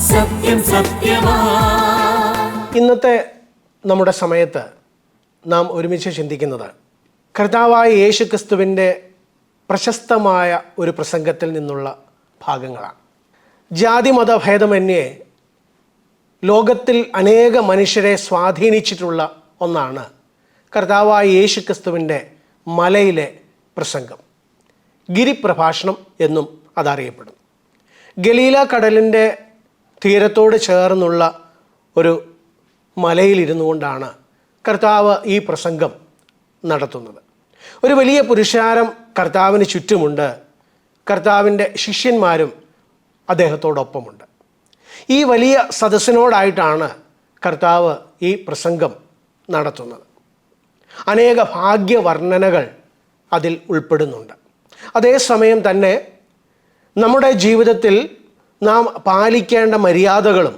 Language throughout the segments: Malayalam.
സത്യം സത്യമാ. ഇന്നത്തെ നമ്മുടെ സമയത്ത് നാം ഒരുമിച്ച് ചിന്തിക്കുന്നത് കർത്താവായ യേശു ക്രിസ്തുവിൻ്റെ പ്രശസ്തമായ ഒരു പ്രസംഗത്തിൽ നിന്നുള്ള ഭാഗങ്ങളാണ്. ജാതി മതഭേദമന്യേ ലോകത്തിൽ അനേക മനുഷ്യരെ സ്വാധീനിച്ചിട്ടുള്ള ഒന്നാണ് കർത്താവായ യേശു ക്രിസ്തുവിൻ്റെ മലയിലെ പ്രസംഗം. ഗിരിപ്രഭാഷണം എന്നും അതറിയപ്പെടുന്നു. ഗലീല കടലിൻ്റെ തീരത്തോട് ചേർന്നുള്ള ഒരു മലയിലിരുന്നു കൊണ്ടാണ് കർത്താവ് ഈ പ്രസംഗം നടത്തുന്നത്. ഒരു വലിയ പുരുഷാരം കർത്താവിന് ചുറ്റുമുണ്ട്. കർത്താവിൻ്റെ ശിഷ്യന്മാരും അദ്ദേഹത്തോടൊപ്പമുണ്ട്. ഈ വലിയ സദസ്സിനോടായിട്ടാണ് കർത്താവ് ഈ പ്രസംഗം നടത്തുന്നത്. അനേക ഭാഗ്യവർണ്ണനകൾ അതിൽ ഉൾപ്പെടുന്നുണ്ട്. അതേസമയം തന്നെ നമ്മുടെ ജീവിതത്തിൽ നാം പാലിക്കേണ്ട മര്യാദകളും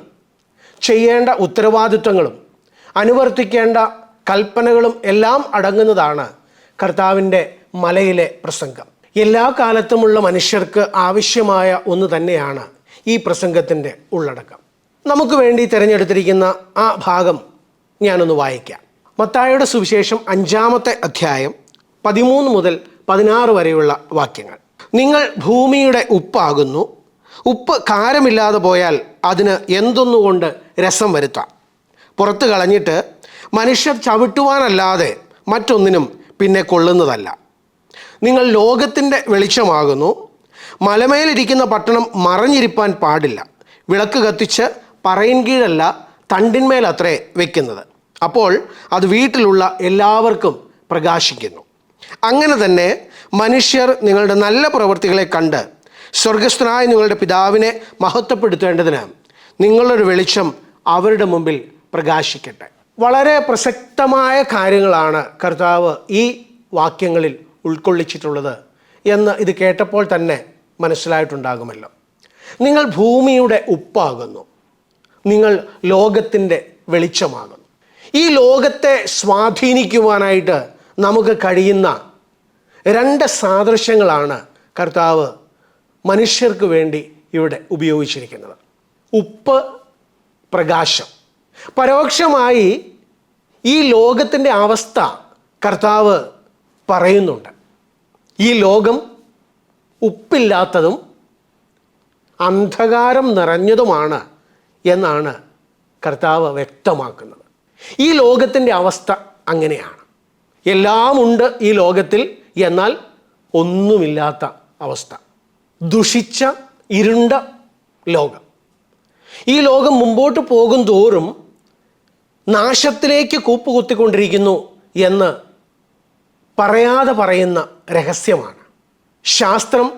ചെയ്യേണ്ട ഉത്തരവാദിത്വങ്ങളും അനുവർത്തിക്കേണ്ട കൽപ്പനകളും എല്ലാം അടങ്ങുന്നതാണ് കർത്താവിൻ്റെ മലയിലെ പ്രസംഗം. എല്ലാ കാലത്തുമുള്ള മനുഷ്യർക്ക് ആവശ്യമായ ഒന്ന് തന്നെയാണ് ഈ പ്രസംഗത്തിൻ്റെ ഉള്ളടക്കം. നമുക്ക് വേണ്ടി തിരഞ്ഞെടുത്തിരിക്കുന്ന ആ ഭാഗം ഞാനൊന്ന് വായിക്കാം. മത്തായിയുടെ സുവിശേഷം 5-ാമത്തെ അധ്യായം 13 മുതൽ 16 വരെയുള്ള വാക്യങ്ങൾ. നിങ്ങൾ ഭൂമിയുടെ ഉപ്പാകുന്നു. ഉപ്പ് കാരമില്ലാതെ പോയാൽ അതിന് എന്തൊന്നുകൊണ്ട് രസം വരുത്താം? പുറത്ത് കളഞ്ഞിട്ട് മനുഷ്യർ ചവിട്ടുവാനല്ലാതെ മറ്റൊന്നിനും പിന്നെ കൊള്ളുന്നതല്ല. നിങ്ങൾ ലോകത്തിൻ്റെ വെളിച്ചമാകുന്നു. മലമേലിരിക്കുന്ന പട്ടണം മറഞ്ഞിരിപ്പാൻ പാടില്ല. വിളക്ക് കത്തിച്ച് പറയിൻ കീഴല്ല തണ്ടിന്മേലത്രേ വെക്കുന്നത്. അപ്പോൾ അത് വീട്ടിലുള്ള എല്ലാവർക്കും പ്രകാശിക്കുന്നു. അങ്ങനെ തന്നെ മനുഷ്യർ നിങ്ങളുടെ നല്ല പ്രവൃത്തികളെ കണ്ട് സ്വർഗസ്ഥനായ നിങ്ങളുടെ പിതാവിനെ മഹത്വപ്പെടുത്തേണ്ടതിന് നിങ്ങളൊരു വെളിച്ചം അവരുടെ മുമ്പിൽ പ്രകാശിക്കട്ടെ. വളരെ പ്രസക്തമായ കാര്യങ്ങളാണ് കർത്താവ് ഈ വാക്യങ്ങളിൽ ഉൾക്കൊള്ളിച്ചിട്ടുള്ളത് എന്ന് ഇത് കേട്ടപ്പോൾ തന്നെ മനസ്സിലായിട്ടുണ്ടാകുമല്ലോ. നിങ്ങൾ ഭൂമിയുടെ ഉപ്പാകുന്നു. നിങ്ങൾ ലോകത്തിൻ്റെ വെളിച്ചമാകുന്നു. ഈ ലോകത്തെ സ്വാധീനിക്കുവാനായിട്ട് നമുക്ക് കഴിയുന്ന 2 സാദൃശ്യങ്ങളാണ് കർത്താവ് മനുഷ്യർക്ക് വേണ്ടി ഇവിടെ ഉപയോഗിച്ചിരിക്കുന്നത്. ഉപ്പ്, പ്രകാശം. പരോക്ഷമായി ഈ ലോകത്തിൻ്റെ അവസ്ഥ കർത്താവ് പറയുന്നുണ്ട്. ഈ ലോകം ഉപ്പില്ലാത്തതും അന്ധകാരം നിറഞ്ഞതുമാണ് എന്നാണ് കർത്താവ് വ്യക്തമാക്കുന്നത്. ഈ ലോകത്തിൻ്റെ അവസ്ഥ അങ്ങനെയാണ്. എല്ലാം ഉണ്ട് ഈ ലോകത്തിൽ, എന്നാൽ ഒന്നുമില്ലാത്ത അവസ്ഥ. ദുഷിച്ച ഇരുണ്ട ലോകം. ഈ ലോകം മുമ്പോട്ട് പോകും തോറും നാശത്തിലേക്ക് കൂപ്പുകുത്തിക്കൊണ്ടിരിക്കുന്നു എന്ന് പറയാതെ പറയുന്ന രഹസ്യമാണ്. ശാസ്ത്രം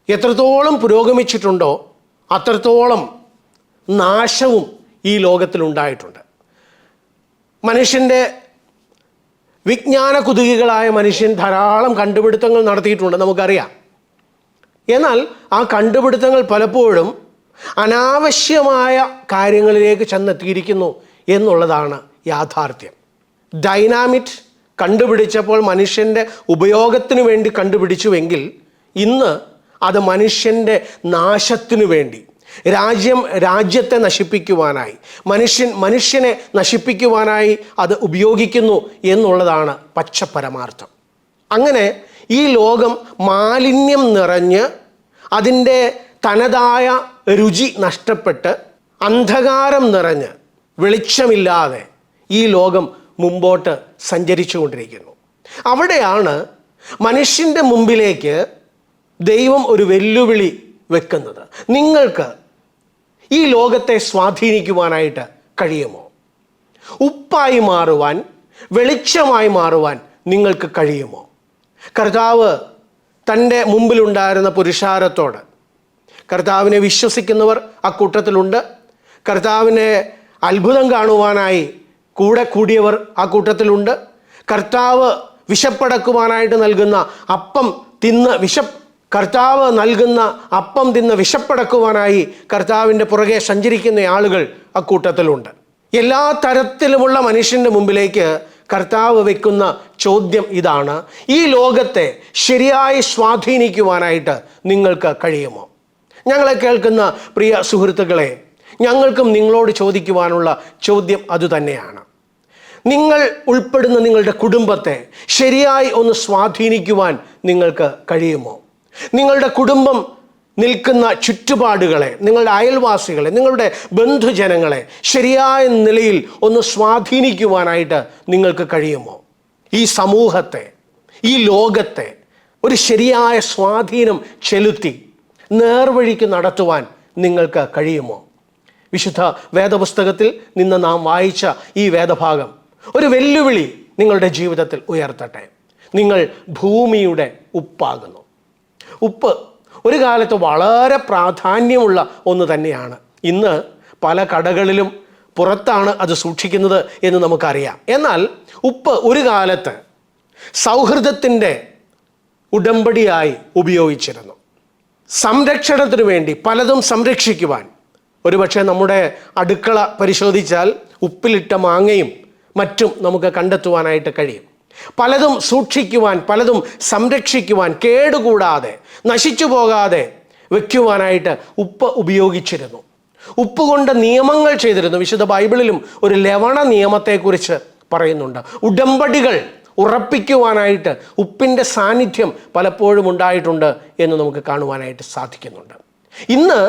എത്രത്തോളം പുരോഗമിച്ചിട്ടുണ്ടോ അത്രത്തോളം നാശവും ഈ ലോകത്തിലുണ്ടായിട്ടുണ്ട്. മനുഷ്യൻ്റെ വിജ്ഞാന കുതുകികളായ മനുഷ്യൻ ധാരാളം കണ്ടുപിടുത്തങ്ങൾ നടത്തിയിട്ടുണ്ട്, നമുക്കറിയാം. എന്നാൽ ആ കണ്ടുപിടുത്തങ്ങൾ പലപ്പോഴും അനാവശ്യമായ കാര്യങ്ങളിലേക്ക് ചെന്നെത്തിയിരിക്കുന്നു എന്നുള്ളതാണ് യാഥാർത്ഥ്യം. ഡൈനാമിറ്റ് കണ്ടുപിടിച്ചപ്പോൾ മനുഷ്യൻ്റെ ഉപയോഗത്തിനു വേണ്ടി കണ്ടുപിടിച്ചുവെങ്കിൽ ഇന്ന് അത് മനുഷ്യൻ്റെ നാശത്തിനു വേണ്ടി, രാജ്യത്തെ നശിപ്പിക്കുവാനായി, മനുഷ്യനെ നശിപ്പിക്കുവാനായി അത് ഉപയോഗിക്കുന്നു എന്നുള്ളതാണ് പച്ചപരമാർത്ഥം. അങ്ങനെ ഈ ലോകം മാലിന്യം നിറഞ്ഞ് അതിൻ്റെ തനതായ രുചി നഷ്ടപ്പെട്ട് അന്ധകാരം നിറഞ്ഞ് വെളിച്ചമില്ലാതെ ഈ ലോകം മുമ്പോട്ട് സഞ്ചരിച്ചു കൊണ്ടിരിക്കുന്നു. അവിടെയാണ് മനുഷ്യൻ്റെ മുമ്പിലേക്ക് ദൈവം ഒരു വെല്ലുവിളി വെക്കുന്നത്. നിങ്ങൾക്ക് ഈ ലോകത്തെ സ്വാധീനിക്കുവാനായിട്ട് കഴിയുമോ? ഉപ്പായി മാറുവാൻ, വെളിച്ചമായി മാറുവാൻ നിങ്ങൾക്ക് കഴിയുമോ? കർത്താവ് തൻ്റെ മുമ്പിലുണ്ടായിരുന്ന പുരുഷാരത്തോട്, കർത്താവിനെ വിശ്വസിക്കുന്നവർ അക്കൂട്ടത്തിലുണ്ട്, കർത്താവിനെ അത്ഭുതം കാണുവാനായി കൂടെ കൂടിയവർ ആ കൂട്ടത്തിലുണ്ട്, കർത്താവ് വിശപ്പടക്കുവാനായിട്ട് നൽകുന്ന അപ്പം തിന്ന് കർത്താവ് നൽകുന്ന അപ്പം തിന്ന് വിശപ്പടക്കുവാനായി കർത്താവിൻ്റെ പുറകെ സഞ്ചരിക്കുന്ന ആളുകൾ അക്കൂട്ടത്തിലുണ്ട്. എല്ലാ തരത്തിലുമുള്ള മനുഷ്യൻ്റെ മുമ്പിലേക്ക് കർത്താവ് വെക്കുന്ന ചോദ്യം ഇതാണ്: ഈ ലോകത്തെ ശരിയായി സ്വാധീനിക്കുവാനായിട്ട് നിങ്ങൾക്ക് കഴിയുമോ? ഞങ്ങളെ കേൾക്കുന്ന പ്രിയ സുഹൃത്തുക്കളെ, ഞങ്ങൾക്കും നിങ്ങളോട് ചോദിക്കുവാനുള്ള ചോദ്യം അതുതന്നെയാണ്. നിങ്ങൾ ഉൾപ്പെടുന്ന നിങ്ങളുടെ കുടുംബത്തെ ശരിയായി ഒന്ന് സ്വാധീനിക്കുവാൻ നിങ്ങൾക്ക് കഴിയുമോ? നിങ്ങളുടെ കുടുംബം നിൽക്കുന്ന ചുറ്റുപാടുകളെ, നിങ്ങളുടെ അയൽവാസികളെ, നിങ്ങളുടെ ബന്ധുജനങ്ങളെ ശരിയായ നിലയിൽ ഒന്ന് സ്വാധീനിക്കുവാനായിട്ട് നിങ്ങൾക്ക് കഴിയുമോ? ഈ സമൂഹത്തെ, ഈ ലോകത്തെ ഒരു ശരിയായ സ്വാധീനം ചെലുത്തി നേർവഴിക്ക് നടത്തുവാൻ നിങ്ങൾക്ക് കഴിയുമോ? വിശുദ്ധ വേദപുസ്തകത്തിൽ നിന്ന് നാം വായിച്ച ഈ വേദഭാഗം ഒരു വെല്ലുവിളി നിങ്ങളുടെ ജീവിതത്തിൽ ഉയർത്തട്ടെ. നിങ്ങൾ ഭൂമിയുടെ ഉപ്പാകുന്നു. ഉപ്പ് ഒരു കാലത്ത് വളരെ പ്രാധാന്യമുള്ള ഒന്ന് തന്നെയാണ്. ഇന്ന് പല കടകളിലും പുറത്താണ് അത് സൂക്ഷിക്കുന്നത് എന്ന് നമുക്കറിയാം. എന്നാൽ ഉപ്പ് ഒരു കാലത്ത് സൗഹൃദത്തിൻ്റെ ഉടമ്പടിയായി ഉപയോഗിച്ചിരുന്നു. സംരക്ഷണത്തിനു വേണ്ടി പലതും സംരക്ഷിക്കുവാൻ. ഒരുപക്ഷെ നമ്മുടെ അടുക്കള പരിശോധിച്ചാൽ ഉപ്പിലിട്ട മാങ്ങയും മറ്റും നമുക്ക് കണ്ടെത്തുവാനായിട്ട് കഴിയും. പലതും സൂക്ഷിക്കുവാൻ, പലതും സംരക്ഷിക്കുവാൻ, കേടുകൂടാതെ നശിച്ചു പോകാതെ വയ്ക്കുവാനായിട്ട് ഉപ്പ് ഉപയോഗിച്ചിരുന്നു. ഉപ്പ് കൊണ്ട് നിയമങ്ങൾ ചെയ്തിരുന്നു. വിശുദ്ധ ബൈബിളിലും ഒരു ലവണ നിയമത്തെക്കുറിച്ച് പറയുന്നുണ്ട്. ഉടമ്പടികൾ ഉറപ്പിക്കുവാനായിട്ട് ഉപ്പിൻ്റെ സാന്നിധ്യം പലപ്പോഴും ഉണ്ടായിട്ടുണ്ട് എന്ന് നമുക്ക് കാണുവാനായിട്ട് സാധിക്കുന്നുണ്ട്. ഇന്ന്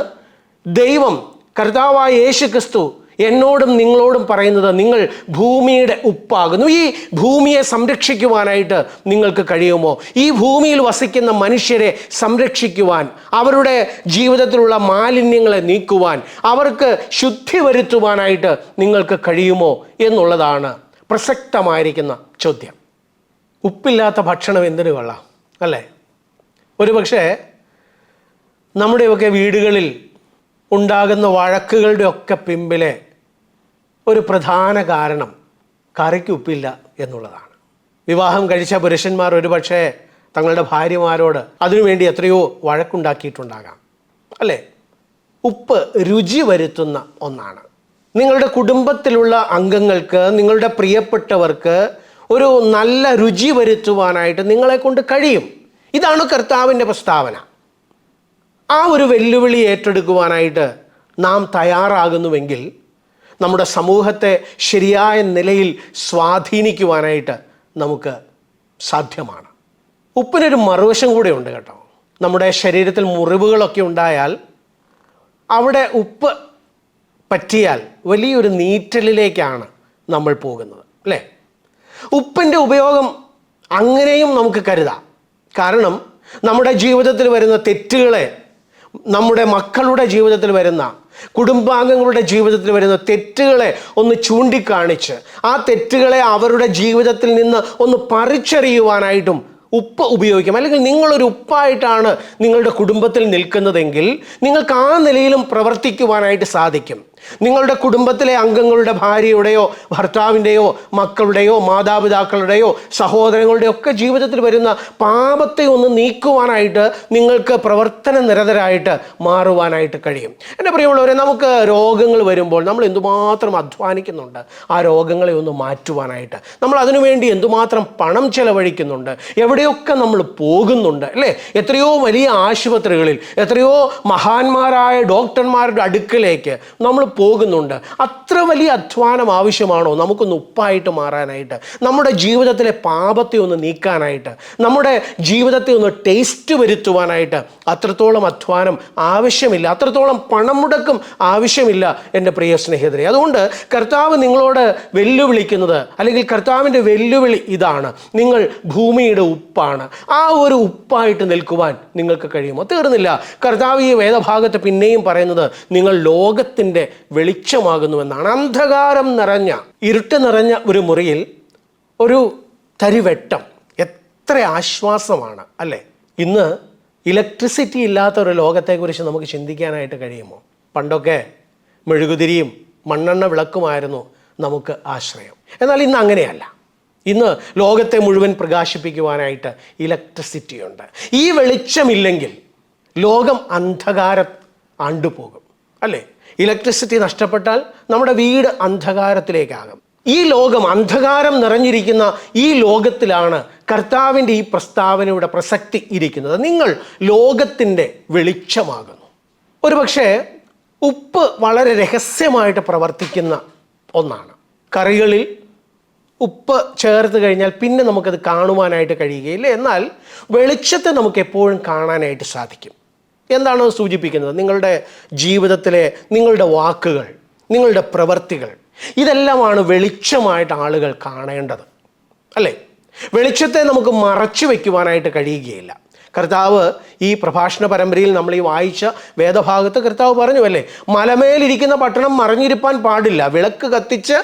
ദൈവം, കർത്താവായ യേശു ക്രിസ്തു എന്നോടും നിങ്ങളോടും പറയുന്നത്, നിങ്ങൾ ഭൂമിയുടെ ഉപ്പാകുന്നു. ഈ ഭൂമിയെ സംരക്ഷിക്കുവാനായിട്ട് നിങ്ങൾക്ക് കഴിയുമോ? ഈ ഭൂമിയിൽ വസിക്കുന്ന മനുഷ്യരെ സംരക്ഷിക്കുവാൻ, അവരുടെ ജീവിതത്തിലുള്ള മാലിന്യങ്ങളെ നീക്കുവാൻ, അവർക്ക് ശുദ്ധി വരുത്തുവാനായിട്ട് നിങ്ങൾക്ക് കഴിയുമോ എന്നുള്ളതാണ് പ്രസക്തമായിരിക്കുന്ന ചോദ്യം. ഉപ്പില്ലാത്ത ഭക്ഷണം എന്തിനു കൊള്ളാം, അല്ലേ? ഒരുപക്ഷെ നമ്മുടെയൊക്കെ വീടുകളിൽ ഉണ്ടാകുന്ന വഴക്കുകളുടെ ഒക്കെ പിമ്പിലെ ഒരു പ്രധാന കാരണം കറിക്ക് ഉപ്പില്ല എന്നുള്ളതാണ്. വിവാഹം കഴിച്ച പുരുഷന്മാർ ഒരുപക്ഷെ തങ്ങളുടെ ഭാര്യമാരോട് അതിനുവേണ്ടി എത്രയോ വഴക്കുണ്ടാക്കിയിട്ടുണ്ടാകാം, അല്ലേ? ഉപ്പ് രുചി വരുത്തുന്ന ഒന്നാണ്. നിങ്ങളുടെ കുടുംബത്തിലുള്ള അംഗങ്ങൾക്ക്, നിങ്ങളുടെ പ്രിയപ്പെട്ടവർക്ക് ഒരു നല്ല രുചി വരുത്തുവാനായിട്ട് നിങ്ങളെ കൊണ്ട് കഴിയും. ഇതാണ് കർത്താവിൻ്റെ പ്രസ്താവന. ആ ഒരു വെല്ലുവിളി ഏറ്റെടുക്കുവാനായിട്ട് നാം തയ്യാറാകുന്നുവെങ്കിൽ നമ്മുടെ സമൂഹത്തെ ശരിയായ നിലയിൽ സ്വാധീനിക്കുവാനായിട്ട് നമുക്ക് സാധ്യമാണ്. ഉപ്പിനൊരു മറുവശം കൂടെ ഉണ്ട് കേട്ടോ. നമ്മുടെ ശരീരത്തിൽ മുറിവുകളൊക്കെ ഉണ്ടായാൽ അവിടെ ഉപ്പ് പറ്റിയാൽ വലിയൊരു നീറ്റലിലേക്കാണ് നമ്മൾ പോകുന്നത്, അല്ലേ? ഉപ്പിൻ്റെ ഉപയോഗം അങ്ങനെയും നമുക്ക് കരുതാം. കാരണം നമ്മുടെ ജീവിതത്തിൽ വരുന്ന തെറ്റുകളെ, നമ്മുടെ മക്കളുടെ ജീവിതത്തിൽ വരുന്ന, കുടുംബാംഗങ്ങളുടെ ജീവിതത്തിൽ വരുന്ന തെറ്റുകളെ ഒന്ന് ചൂണ്ടിക്കാണിച്ച് ആ തെറ്റുകളെ അവരുടെ ജീവിതത്തിൽ നിന്ന് ഒന്ന് പറിച്ചറിയുവാനായിട്ടും ഉപ്പ് ഉപയോഗിക്കാം. അല്ലെങ്കിൽ നിങ്ങളൊരു ഉപ്പായിട്ടാണ് നിങ്ങളുടെ കുടുംബത്തിൽ നിൽക്കുന്നതെങ്കിൽ നിങ്ങൾക്ക് ആ നിലയിലും പ്രവർത്തിക്കുവാനായിട്ട് സാധിക്കും. നിങ്ങളുടെ കുടുംബത്തിലെ അംഗങ്ങളുടെ ഭാര്യയുടെയോ ഭർത്താവിൻ്റെയോ മക്കളുടെയോ മാതാപിതാക്കളുടെയോ സഹോദരങ്ങളുടെയോ ഒക്കെ ജീവിതത്തിൽ വരുന്ന പാപത്തെ ഒന്ന് നീക്കുവാനായിട്ട് നിങ്ങൾക്ക് പ്രവർത്തന നിരതരായിട്ട് മാറുവാനായിട്ട് കഴിയും. എൻ്റെ പ്രിയമുള്ളവരെ, നമുക്ക് രോഗങ്ങൾ വരുമ്പോൾ നമ്മൾ എന്തുമാത്രം അധ്വാനിക്കുന്നുണ്ട് ആ രോഗങ്ങളെ ഒന്ന് മാറ്റുവാനായിട്ട്. നമ്മൾ അതിനുവേണ്ടി എന്തുമാത്രം പണം ചെലവഴിക്കുന്നുണ്ട്, എവിടെയൊക്കെ നമ്മൾ പോകുന്നുണ്ട്, അല്ലേ? എത്രയോ വലിയ ആശുപത്രികളിൽ, എത്രയോ മഹാന്മാരായ ഡോക്ടർമാരുടെ അടുക്കലേക്ക് നമ്മൾ പോകുന്നുണ്ട്. അത്ര വലിയ അധ്വാനം ആവശ്യമാണോ നമുക്കൊന്ന് ഉപ്പായിട്ട് മാറാനായിട്ട്, നമ്മുടെ ജീവിതത്തിലെ പാപത്തെ ഒന്ന് നീക്കാനായിട്ട്, നമ്മുടെ ജീവിതത്തെ ഒന്ന് ടേസ്റ്റ് വരുത്തുവാനായിട്ട്? അത്രത്തോളം അധ്വാനം ആവശ്യമില്ല, അത്രത്തോളം പണം മുടക്കും ആവശ്യമില്ല എൻ്റെ പ്രിയ സ്നേഹിതരെ. അതുകൊണ്ട് കർത്താവ് നിങ്ങളോട് വെല്ലുവിളിക്കുന്നത്, അല്ലെങ്കിൽ കർത്താവിൻ്റെ വെല്ലുവിളി ഇതാണ്: നിങ്ങൾ ഭൂമിയുടെ ഉപ്പാണ്. ആ ഒരു ഉപ്പായിട്ട് നിൽക്കുവാൻ നിങ്ങൾക്ക് കഴിയുമോ? തീർന്നില്ല. കർത്താവ് ഈ വേദഭാഗത്ത് പിന്നെയും പറയുന്നത് നിങ്ങൾ ലോകത്തിൻ്റെ വെളിച്ചമാകുന്നുവെന്നാണ്. അന്ധകാരം നിറഞ്ഞ, ഇരുട്ട് നിറഞ്ഞ ഒരു മുറിയിൽ ഒരു തരിവെട്ടം എത്ര ആശ്വാസമാണ്, അല്ലേ? ഇന്ന് ഇലക്ട്രിസിറ്റി ഇല്ലാത്ത ഒരു ലോകത്തെക്കുറിച്ച് നമുക്ക് ചിന്തിക്കാനായിട്ട് കഴിയുമോ? പണ്ടൊക്കെ മെഴുകുതിരിയും മണ്ണെണ്ണ വിളക്കുമായിരുന്നു നമുക്ക് ആശ്രയം. എന്നാൽ ഇന്ന് അങ്ങനെയല്ല. ഇന്ന് ലോകത്തെ മുഴുവൻ പ്രകാശിപ്പിക്കുവാനായിട്ട് ഇലക്ട്രിസിറ്റി ഉണ്ട്. ഈ വെളിച്ചമില്ലെങ്കിൽ ലോകം അന്ധകാരം ആണ്ടുപോകും, അല്ലേ? ഇലക്ട്രിസിറ്റി നഷ്ടപ്പെട്ടാൽ നമ്മുടെ വീട് അന്ധകാരത്തിലേക്കാകും. ഈ ലോകം, അന്ധകാരം നിറഞ്ഞിരിക്കുന്ന ഈ ലോകത്തിലാണ് കർത്താവിൻ്റെ ഈ പ്രസ്താവനയുടെ പ്രസക്തി ഇരിക്കുന്നത്. നിങ്ങൾ ലോകത്തിൻ്റെ വെളിച്ചമാകുന്നു. ഒരുപക്ഷെ ഉപ്പ് വളരെ രഹസ്യമായിട്ട് പ്രവർത്തിക്കുന്ന ഒന്നാണ്. കറികളിൽ ഉപ്പ് ചേർത്ത് കഴിഞ്ഞാൽ പിന്നെ നമുക്കത് കാണുവാനായിട്ട് കഴിയുകയില്ല. എന്നാൽ വെളിച്ചത്തെ നമുക്ക് എപ്പോഴും കാണാനായിട്ട് സാധിക്കും. എന്താണ് സൂചിപ്പിക്കുന്നത്? നിങ്ങളുടെ ജീവിതത്തിലെ നിങ്ങളുടെ വാക്കുകൾ, നിങ്ങളുടെ പ്രവൃത്തികൾ, ഇതെല്ലാമാണ് വെളിച്ചമായിട്ട് ആളുകൾ കാണേണ്ടത്, അല്ലേ? വെളിച്ചത്തെ നമുക്ക് മറച്ചു വയ്ക്കുവാനായിട്ട് കഴിയുകയില്ല. കർത്താവ് ഈ പ്രഭാഷണ പരമ്പരയിൽ നമ്മൾ ഈ വായിച്ച വേദഭാഗത്ത് കർത്താവ് പറഞ്ഞു, അല്ലേ, മലമേലിരിക്കുന്ന പട്ടണം മറഞ്ഞിരിപ്പാൻ പാടില്ല. വിളക്ക് കത്തിച്ച്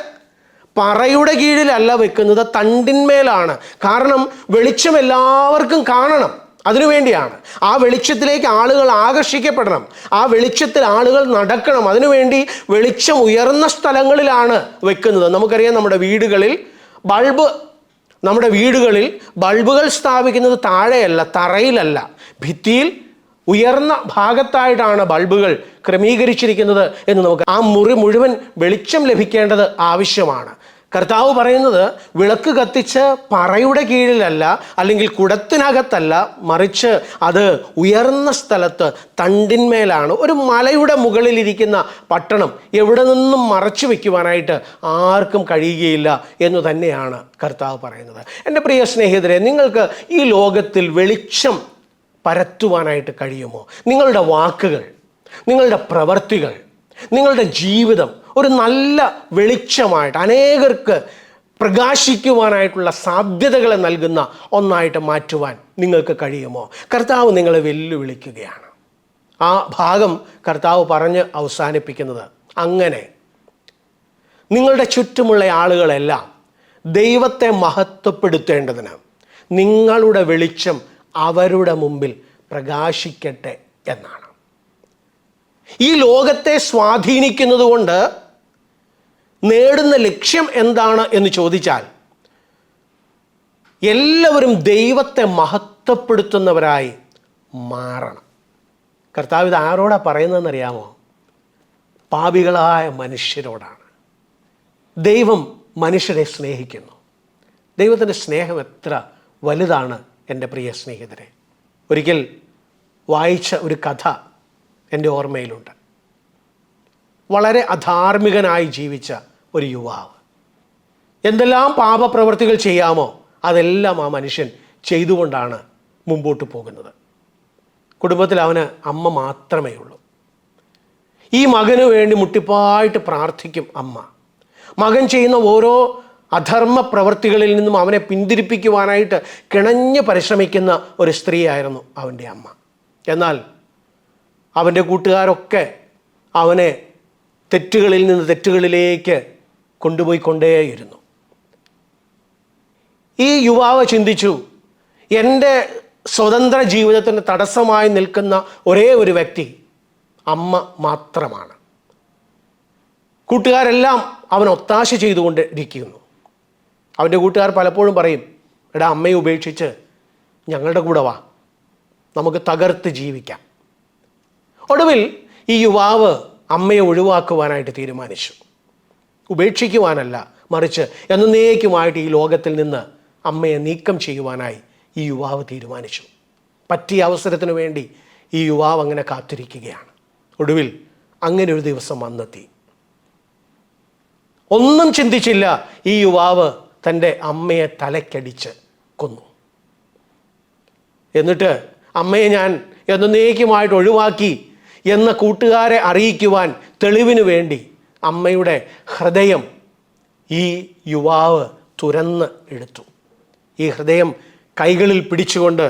പറയുടെ കീഴിലല്ല വെക്കുന്നത്, തണ്ടിന്മേലാണ്. കാരണം വെളിച്ചം എല്ലാവർക്കും കാണണം. അതിനുവേണ്ടിയാണ്. ആ വെളിച്ചത്തിലേക്ക് ആളുകൾ ആകർഷിക്കപ്പെടണം. ആ വെളിച്ചത്തിൽ ആളുകൾ നടക്കണം. അതിനുവേണ്ടി വെളിച്ചം ഉയർന്ന സ്ഥലങ്ങളിലാണ് വെക്കുന്നത്. നമുക്കറിയാം, നമ്മുടെ വീടുകളിൽ ബൾബുകൾ സ്ഥാപിക്കുന്നത് താഴെയല്ല, തറയിലല്ല, ഭിത്തിയിൽ ഉയർന്ന ഭാഗത്തായിട്ടാണ് ബൾബുകൾ ക്രമീകരിച്ചിരിക്കുന്നത് എന്ന് നമുക്ക്. ആ മുറി മുഴുവൻ വെളിച്ചം ലഭിക്കേണ്ടത് ആവശ്യമാണ്. കർത്താവ് പറയുന്നത് വിളക്ക് കത്തിച്ച് പറയുടെ കീഴിലല്ല, അല്ലെങ്കിൽ കുടത്തിനകത്തല്ല, മറിച്ച് അത് ഉയർന്ന സ്ഥലത്ത് തണ്ടിന്മേലാണ്. ഒരു മലയുടെ മുകളിലിരിക്കുന്ന പട്ടണം എവിടെ നിന്നും മറച്ചു വയ്ക്കുവാനായിട്ട് ആർക്കും കഴിയുകയില്ല എന്ന് തന്നെയാണ് കർത്താവ് പറയുന്നത്. എൻ്റെ പ്രിയ സ്നേഹിതരെ, നിങ്ങൾക്ക് ഈ ലോകത്തിൽ വെളിച്ചം പരത്തുവാനായിട്ട് കഴിയുമോ? നിങ്ങളുടെ വാക്കുകൾ, നിങ്ങളുടെ പ്രവർത്തികൾ, നിങ്ങളുടെ ജീവിതം ഒരു നല്ല വെളിച്ചമായിട്ട് അനേകർക്ക് പ്രകാശിക്കുവാനായിട്ടുള്ള സാധ്യതകളെ നൽകുന്ന ഒന്നായിട്ട് മാറ്റുവാൻ നിങ്ങൾക്ക് കഴിയുമോ? കർത്താവ് നിങ്ങളെ വെല്ലുവിളിക്കുകയാണ്. ആ ഭാഗം കർത്താവ് പറഞ്ഞ് അവസാനിപ്പിക്കുന്നത് അങ്ങനെ: നിങ്ങളുടെ ചുറ്റുമുള്ള ആളുകളെല്ലാം ദൈവത്തെ മഹത്വപ്പെടുത്തേണ്ടതിന് നിങ്ങളുടെ വെളിച്ചം അവരുടെ മുമ്പിൽ പ്രകാശിക്കട്ടെ എന്നാണ്. ഈ ലോകത്തെ സ്വാധീനിക്കുന്നത് കൊണ്ട് നേടുന്ന ലക്ഷ്യം എന്താണ് എന്ന് ചോദിച്ചാൽ, എല്ലാവരും ദൈവത്തെ മഹത്വപ്പെടുത്തുന്നവരായി മാറണം. കർത്താവ് ഇത് ആരോടാ പറയുന്നതെന്നറിയാമോ? പാപികളായ മനുഷ്യരോടാണ്. ദൈവം മനുഷ്യരെ സ്നേഹിക്കുന്നു. ദൈവത്തിൻ്റെ സ്നേഹം എത്ര വലുതാണ് എൻ്റെ പ്രിയ സ്നേഹിതരെ. ഒരിക്കൽ വായിച്ച ഒരു കഥ എൻ്റെ ഓർമ്മയിലുണ്ട്. വളരെ അധാർമികനായി ജീവിച്ച ഒരു യുവാവ്. എന്തെല്ലാം പാപപ്രവൃത്തികൾ ചെയ്യാമോ അതെല്ലാം ആ മനുഷ്യൻ ചെയ്തുകൊണ്ടാണ് മുമ്പോട്ട് പോകുന്നത്. കുടുംബത്തിൽ അവന് അമ്മ മാത്രമേ ഉള്ളൂ. ഈ മകന് വേണ്ടി മുട്ടിപ്പായിട്ട് പ്രാർത്ഥിക്കും അമ്മ. മകൻ ചെയ്യുന്ന ഓരോ അധർമ്മ പ്രവൃത്തികളിൽ നിന്നും അവനെ പിന്തിരിപ്പിക്കുവാനായിട്ട് കിണഞ്ഞ് പരിശ്രമിക്കുന്ന ഒരു സ്ത്രീയായിരുന്നു അവൻ്റെ അമ്മ. എന്നാൽ അവൻ്റെ കൂട്ടുകാരൊക്കെ അവനെ തെറ്റുകളിൽ നിന്ന് തെറ്റുകളിലേക്ക് കൊണ്ടുപോയിക്കൊണ്ടേയിരുന്നു. ഈ യുവാവ് ചിന്തിച്ചു, എൻ്റെ സ്വതന്ത്ര ജീവിതത്തിന് തടസ്സമായി നിൽക്കുന്ന ഒരേ ഒരു വ്യക്തി അമ്മ മാത്രമാണ്. കൂട്ടുകാരെല്ലാം അവൻ ഒത്താശ ചെയ്തുകൊണ്ടിരിക്കുന്നു. അവൻ്റെ കൂട്ടുകാർ പലപ്പോഴും പറയും, എടാ, അമ്മയെ ഉപേക്ഷിച്ച് ഞങ്ങളുടെ കൂടെ വാ, നമുക്ക് തകർത്ത് ജീവിക്കാം. ഒടുവിൽ ഈ യുവാവ് അമ്മയെ ഒഴിവാക്കുവാനായിട്ട് തീരുമാനിച്ചു. ഉപേക്ഷിക്കുവാനല്ല, മറിച്ച് എന്നേക്കുമായിട്ട് ഈ ലോകത്തിൽ നിന്ന് അമ്മയെ നീക്കം ചെയ്യുവാനായി ഈ യുവാവ് തീരുമാനിച്ചു. പറ്റിയ അവസരത്തിനു വേണ്ടി ഈ യുവാവ് അങ്ങനെ കാത്തിരിക്കുകയാണ്. ഒടുവിൽ അങ്ങനെ ഒരു ദിവസം വന്നെത്തി. ഒന്നും ചിന്തിച്ചില്ല, ഈ യുവാവ് തൻ്റെ അമ്മയെ തലക്കടിച്ച് കൊന്നു. എന്നിട്ട് അമ്മയെ ഞാൻ എന്നേക്കുമായിട്ട് ഒഴിവാക്കി എന്ന കൂട്ടുകാരെ അറിയിക്കുവാൻ തെളിവിന് വേണ്ടി അമ്മയുടെ ഹൃദയം ഈ യുവാവ് തുരന്ന് എടുത്തു. ഈ ഹൃദയം കൈകളിൽ പിടിച്ചുകൊണ്ട്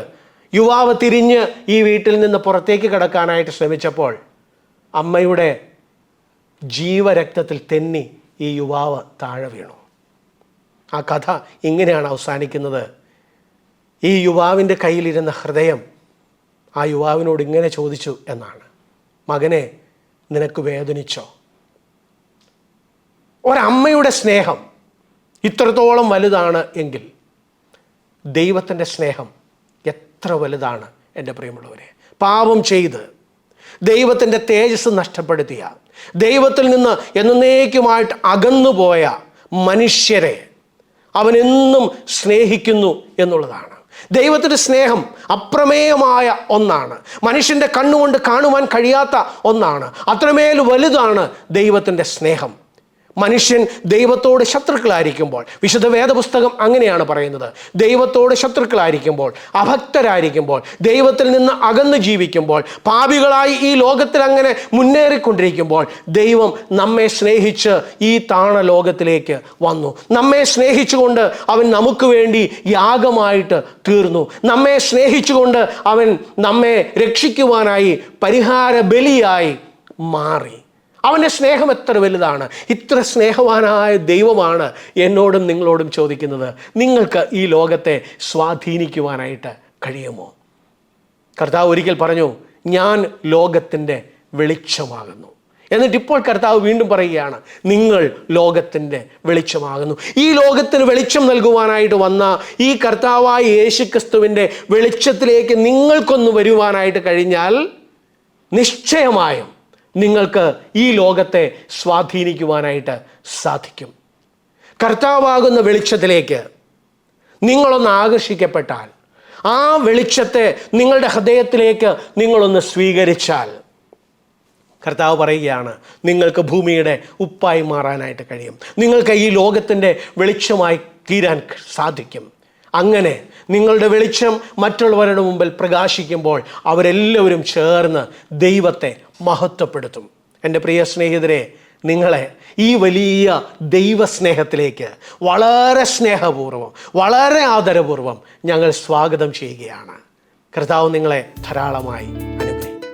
യുവാവ് തിരിഞ്ഞ് ഈ വീട്ടിൽ നിന്ന് പുറത്തേക്ക് കടക്കാനായിട്ട് ശ്രമിച്ചപ്പോൾ അമ്മയുടെ ജീവരക്തത്തിൽ തെന്നി ഈ യുവാവ് താഴെ വീണു. ആ കഥ ഇങ്ങനെയാണ് അവസാനിക്കുന്നത്. ഈ യുവാവിൻ്റെ കയ്യിലിരുന്ന ഹൃദയം ആ യുവാവിനോട് ഇങ്ങനെ ചോദിച്ചു എന്നാണ്: മകനെ, നിനക്ക് വേദനിച്ചോ? ഒരമ്മയുടെ സ്നേഹം ഇത്രത്തോളം വലുതാണ് എങ്കിൽ ദൈവത്തിൻ്റെ സ്നേഹം എത്ര വലുതാണ് എൻ്റെ പ്രിയമുള്ളവരെ. പാപം ചെയ്ത് ദൈവത്തിൻ്റെ തേജസ് നഷ്ടപ്പെടുത്തിയ, ദൈവത്തിൽ നിന്ന് എന്നേക്കുമായിട്ട് അകന്നുപോയ മനുഷ്യരെ അവനെന്നും സ്നേഹിക്കുന്നു എന്നുള്ളതാണ്. ദൈവത്തിൻ്റെ സ്നേഹം അപ്രമേയമായ ഒന്നാണ്. മനുഷ്യൻ്റെ കണ്ണുകൊണ്ട് കാണുവാൻ കഴിയാത്ത ഒന്നാണ്. അത്രമേൽ വലുതാണ് ദൈവത്തിൻ്റെ സ്നേഹം. മനുഷ്യൻ ദൈവത്തോട് ശത്രുക്കളായിരിക്കുമ്പോൾ, വിശുദ്ധ വേദപുസ്തകം അങ്ങനെയാണ് പറയുന്നത്, ദൈവത്തോട് ശത്രുക്കളായിരിക്കുമ്പോൾ, അഭക്തരായിരിക്കുമ്പോൾ, ദൈവത്തിൽ നിന്ന് അകന്ന് ജീവിക്കുമ്പോൾ, പാപികളായി ഈ ലോകത്തിൽ അങ്ങനെ മുന്നേറിക്കൊണ്ടിരിക്കുമ്പോൾ ദൈവം നമ്മെ സ്നേഹിച്ച് ഈ താണ ലോകത്തിലേക്ക് വന്നു. നമ്മെ സ്നേഹിച്ചുകൊണ്ട് അവൻ നമുക്ക് വേണ്ടി യാഗമായിട്ട് തീർന്നു. നമ്മെ സ്നേഹിച്ചുകൊണ്ട് അവൻ നമ്മെ രക്ഷിക്കുവാനായി പരിഹാര ബലിയായി മാറി. അവൻ്റെ സ്നേഹം എത്ര വലുതാണ്! ഇത്ര സ്നേഹവാനായ ദൈവമാണ് എന്നോടും നിങ്ങളോടും ചോദിക്കുന്നത്, നിങ്ങൾക്ക് ഈ ലോകത്തെ സ്വാധീനിക്കുവാനായിട്ട് കഴിയുമോ? കർത്താവ് ഒരിക്കൽ പറഞ്ഞു, ഞാൻ ലോകത്തിൻ്റെ വെളിച്ചമാകുന്നു. എന്നിട്ടിപ്പോൾ കർത്താവ് വീണ്ടും പറയുകയാണ്, നിങ്ങൾ ലോകത്തിൻ്റെ വെളിച്ചമാകുന്നു. ഈ ലോകത്തിന് വെളിച്ചം നൽകുവാനായിട്ട് വന്ന ഈ കർത്താവായ യേശുക്രിസ്തുവിൻ്റെ വെളിച്ചത്തിലേക്ക് നിങ്ങൾക്കൊന്ന് വരുവാനായിട്ട് കഴിഞ്ഞാൽ നിശ്ചയമായും നിങ്ങൾക്ക് ഈ ലോകത്തെ സ്വാധീനിക്കുവാനായിട്ട് സാധിക്കും. കർത്താവാകുന്ന വെളിച്ചത്തിലേക്ക് നിങ്ങളൊന്ന് ആകർഷിക്കപ്പെട്ടാൽ, ആ വെളിച്ചത്തെ നിങ്ങളുടെ ഹൃദയത്തിലേക്ക് നിങ്ങളൊന്ന് സ്വീകരിച്ചാൽ, കർത്താവ് പറയുകയാണ്, നിങ്ങൾക്ക് ഭൂമിയുടെ ഉപ്പായി മാറാനായിട്ട് കഴിയും. നിങ്ങൾക്ക് ഈ ലോകത്തിൻ്റെ വെളിച്ചമായി തീരാൻ സാധിക്കും. അങ്ങനെ നിങ്ങളുടെ വെളിച്ചം മറ്റുള്ളവരുടെ മുമ്പിൽ പ്രകാശിക്കുമ്പോൾ അവരെല്ലാവരും ചേർന്ന് ദൈവത്തെ മഹത്വപ്പെടുത്തും. എൻ്റെ പ്രിയ സ്നേഹിതരെ, നിങ്ങളെ ഈ വലിയ ദൈവസ്നേഹത്തിലേക്ക് വളരെ സ്നേഹപൂർവ്വം, വളരെ ആദരപൂർവ്വം ഞങ്ങൾ സ്വാഗതം ചെയ്യുകയാണ്. കർത്താവ് നിങ്ങളെ ധാരാളമായി അനുഗ്രഹിക്കും.